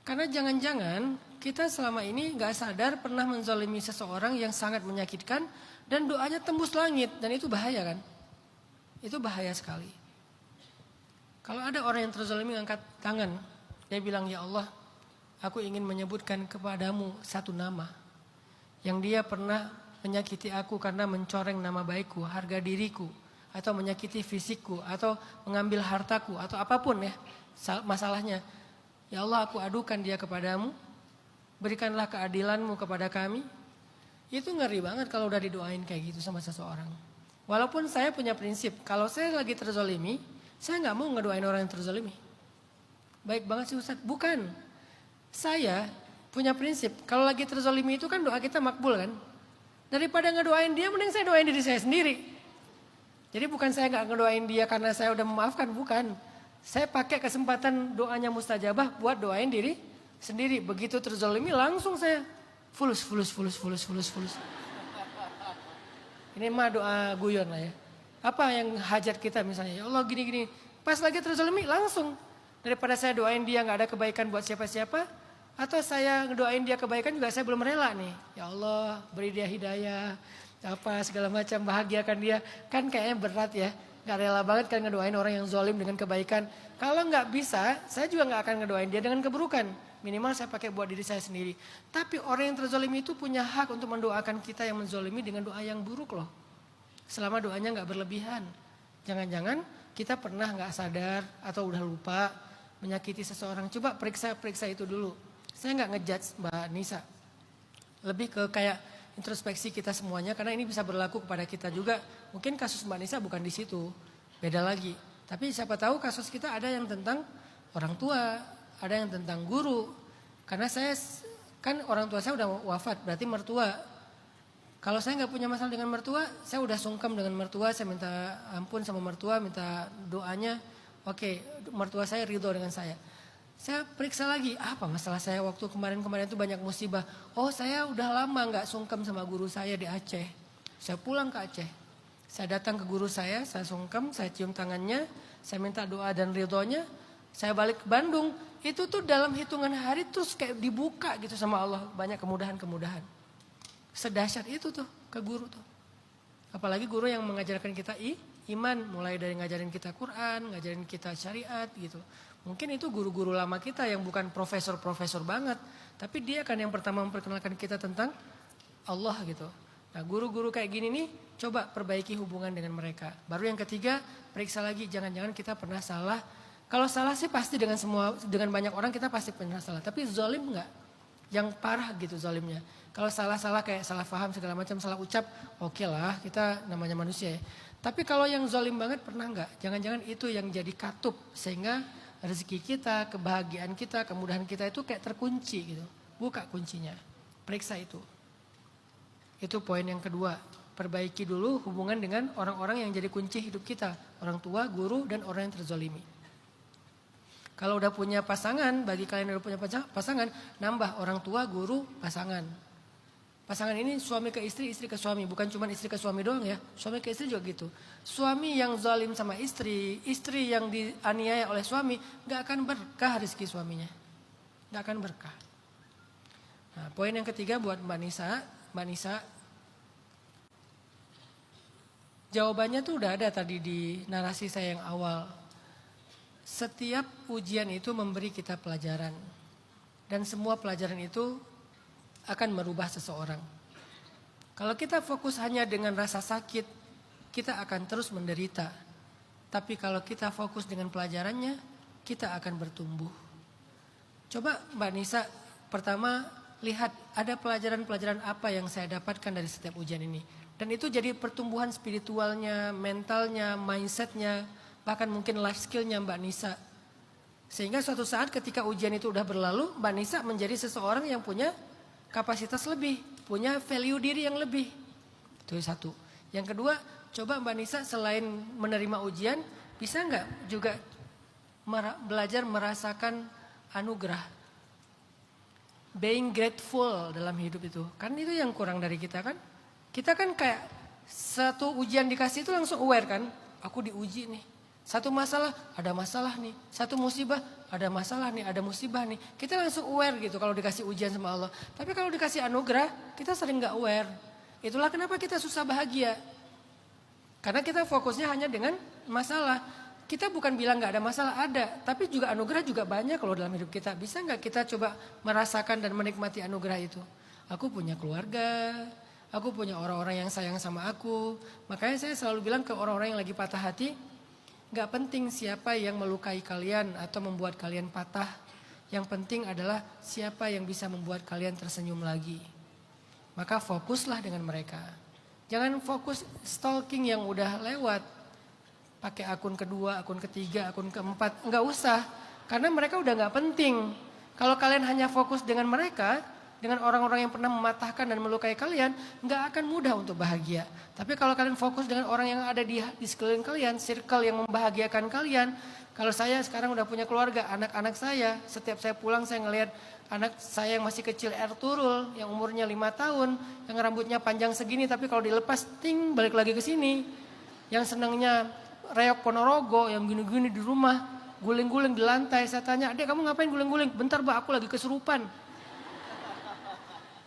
Karena jangan-jangan kita selama ini gak sadar pernah menzalimi seseorang yang sangat menyakitkan dan doanya tembus langit. Dan itu bahaya kan? Itu bahaya sekali. Kalau ada orang yang terzalimi angkat tangan. Dia bilang, ya Allah, aku ingin menyebutkan kepadamu satu nama. Yang dia pernah menyakiti aku karena mencoreng nama baikku, harga diriku. Atau menyakiti fisikku, atau mengambil hartaku, atau apapun ya masalahnya. Ya Allah, aku adukan dia kepadamu, berikanlah keadilanmu kepada kami. Itu ngeri banget kalau udah didoain kayak gitu sama seseorang. Walaupun saya punya prinsip, kalau saya lagi terzolimi, saya gak mau ngedoain orang yang terzolimi. Baik banget sih Ustaz, bukan. Saya punya prinsip, kalau lagi terzolimi itu kan doa kita makbul kan. Daripada ngedoain dia, mending saya doain diri saya sendiri. Jadi bukan saya gak ngedoain dia karena saya udah memaafkan, bukan. Saya pakai kesempatan doanya mustajabah buat doain diri sendiri. Begitu terzalimi langsung saya fulus. Ini mah doa guyon lah ya. Apa yang hajat kita misalnya, ya Allah gini-gini. Pas lagi terzalimi langsung. Daripada saya doain dia gak ada kebaikan buat siapa-siapa. Atau saya ngedoain dia kebaikan juga saya belum rela nih. Ya Allah beri dia hidayah. Apa segala macam, bahagiakan dia. Kan kayaknya berat ya. Gak rela banget kan ngedoain orang yang zalim dengan kebaikan. Kalau gak bisa, saya juga gak akan ngedoain dia dengan keburukan. Minimal saya pakai buat diri saya sendiri. Tapi orang yang terzalimi itu punya hak untuk mendoakan kita yang menzalimi dengan doa yang buruk loh. Selama doanya gak berlebihan. Jangan-jangan kita pernah gak sadar atau udah lupa menyakiti seseorang. Coba periksa itu dulu. Saya gak ngejudge Mbak Nisa. Lebih ke kayak introspeksi kita semuanya, karena ini bisa berlaku kepada kita juga. Mungkin kasus Mbak Nisa bukan di situ, beda lagi. Tapi siapa tahu kasus kita ada yang tentang orang tua, ada yang tentang guru. Karena saya kan orang tua saya udah wafat, berarti mertua. Kalau saya nggak punya masalah dengan mertua, saya udah sungkem dengan mertua, saya minta ampun sama mertua, minta doanya. Oke, mertua saya ridho dengan saya. Saya periksa lagi, apa masalah saya waktu kemarin-kemarin itu banyak musibah. Oh saya udah lama gak sungkem sama guru saya di Aceh. Saya pulang ke Aceh. Saya datang ke guru saya sungkem, saya cium tangannya. Saya minta doa dan ridhonya. Saya balik ke Bandung. Itu tuh dalam hitungan hari terus kayak dibuka gitu sama Allah. Banyak kemudahan-kemudahan. Sedahsyat itu tuh ke guru tuh. Apalagi guru yang mengajarkan kita iman. Mulai dari ngajarin kita Quran, ngajarin kita syariat gitu. Mungkin itu guru-guru lama kita yang bukan profesor-profesor banget. Tapi dia kan yang pertama memperkenalkan kita tentang Allah gitu. Nah guru-guru kayak gini nih coba perbaiki hubungan dengan mereka. Baru yang ketiga periksa lagi jangan-jangan kita pernah salah. Kalau salah sih pasti dengan banyak orang kita pasti pernah salah. Tapi zalim enggak? Yang parah gitu zalimnya. Kalau salah-salah kayak salah paham segala macam, salah ucap, oke lah kita namanya manusia ya. Tapi kalau yang zalim banget pernah enggak? Jangan-jangan itu yang jadi katup sehingga rezeki kita, kebahagiaan kita, kemudahan kita itu kayak terkunci gitu. Buka kuncinya, periksa itu. Itu poin yang kedua. Perbaiki dulu hubungan dengan orang-orang yang jadi kunci hidup kita. Orang tua, guru, dan orang yang terzalimi. Kalau udah punya pasangan, bagi kalian yang udah punya pasangan, nambah orang tua, guru, pasangan. Pasangan ini suami ke istri, istri ke suami. Bukan cuma istri ke suami doang ya. Suami ke istri juga gitu. Suami yang zalim sama istri, istri yang dianiaya oleh suami, gak akan berkah rezeki suaminya. Gak akan berkah. Nah, poin yang ketiga buat Mbak Nisa. Mbak Nisa, jawabannya tuh udah ada tadi di narasi saya yang awal. Setiap ujian itu memberi kita pelajaran. Dan semua pelajaran itu akan merubah seseorang. Kalau kita fokus hanya dengan rasa sakit, kita akan terus menderita. Tapi kalau kita fokus dengan pelajarannya, kita akan bertumbuh. Coba Mbak Nisa, pertama lihat ada pelajaran-pelajaran apa yang saya dapatkan dari setiap ujian ini. Dan itu jadi pertumbuhan spiritualnya, mentalnya, mindsetnya, bahkan mungkin life skillnya Mbak Nisa. Sehingga suatu saat ketika ujian itu udah berlalu, Mbak Nisa menjadi seseorang yang punya kapasitas lebih, punya value diri yang lebih. Itu satu. Yang kedua, coba Mbak Nisa selain menerima ujian, bisa nggak juga belajar merasakan anugerah. Being grateful dalam hidup itu. Kan itu yang kurang dari kita kan. Kita kan kayak satu ujian dikasih itu langsung aware kan. Aku diuji nih. Satu masalah, ada masalah nih. Satu musibah, ada masalah nih, ada musibah nih. Kita langsung aware gitu kalau dikasih ujian sama Allah. Tapi kalau dikasih anugerah, kita sering gak aware. Itulah kenapa kita susah bahagia. Karena kita fokusnya hanya dengan masalah. Kita bukan bilang gak ada masalah, ada. Tapi juga anugerah juga banyak kalau dalam hidup kita. Bisa gak kita coba merasakan dan menikmati anugerah itu? Aku punya keluarga, aku punya orang-orang yang sayang sama aku. Makanya saya selalu bilang ke orang-orang yang lagi patah hati, gak penting siapa yang melukai kalian atau membuat kalian patah. Yang penting adalah siapa yang bisa membuat kalian tersenyum lagi. Maka fokuslah dengan mereka. Jangan fokus stalking yang udah lewat. Pakai akun kedua, akun ketiga, akun keempat. Enggak usah. Karena mereka udah gak penting. Kalau kalian hanya fokus dengan mereka, dengan orang-orang yang pernah mematahkan dan melukai kalian, nggak akan mudah untuk bahagia. Tapi kalau kalian fokus dengan orang yang ada di sekeliling kalian, circle yang membahagiakan kalian. Kalau saya sekarang udah punya keluarga, anak-anak saya, setiap saya pulang saya ngelihat anak saya yang masih kecil Ertuğrul, yang umurnya 5 tahun, yang rambutnya panjang segini, tapi kalau dilepas, ting, balik lagi ke sini. Yang senangnya reok Ponorogo, yang gini-gini di rumah, guling-guling di lantai. Saya tanya, "Adek, kamu ngapain guling-guling?" "Bentar, Mbak, aku lagi kesurupan."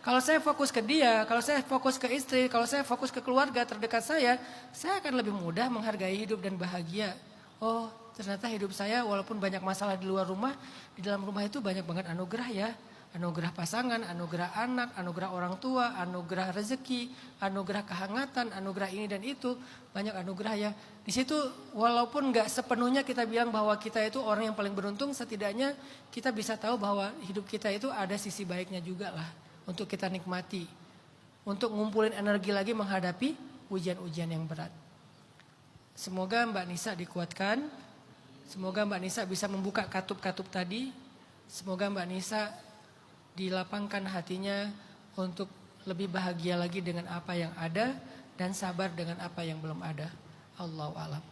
Kalau saya fokus ke dia, kalau saya fokus ke istri, kalau saya fokus ke keluarga terdekat saya akan lebih mudah menghargai hidup dan bahagia. Oh, ternyata hidup saya walaupun banyak masalah di luar rumah, di dalam rumah itu banyak banget anugerah ya. Anugerah pasangan, anugerah anak, anugerah orang tua, anugerah rezeki, anugerah kehangatan, anugerah ini dan itu. Banyak anugerah ya. Di situ walaupun gak sepenuhnya kita bilang bahwa kita itu orang yang paling beruntung, setidaknya kita bisa tahu bahwa hidup kita itu ada sisi baiknya juga lah. Untuk kita nikmati, untuk ngumpulin energi lagi menghadapi ujian-ujian yang berat. Semoga Mbak Nisa dikuatkan, semoga Mbak Nisa bisa membuka katup-katup tadi, semoga Mbak Nisa dilapangkan hatinya untuk lebih bahagia lagi dengan apa yang ada dan sabar dengan apa yang belum ada. Allahu a'lam.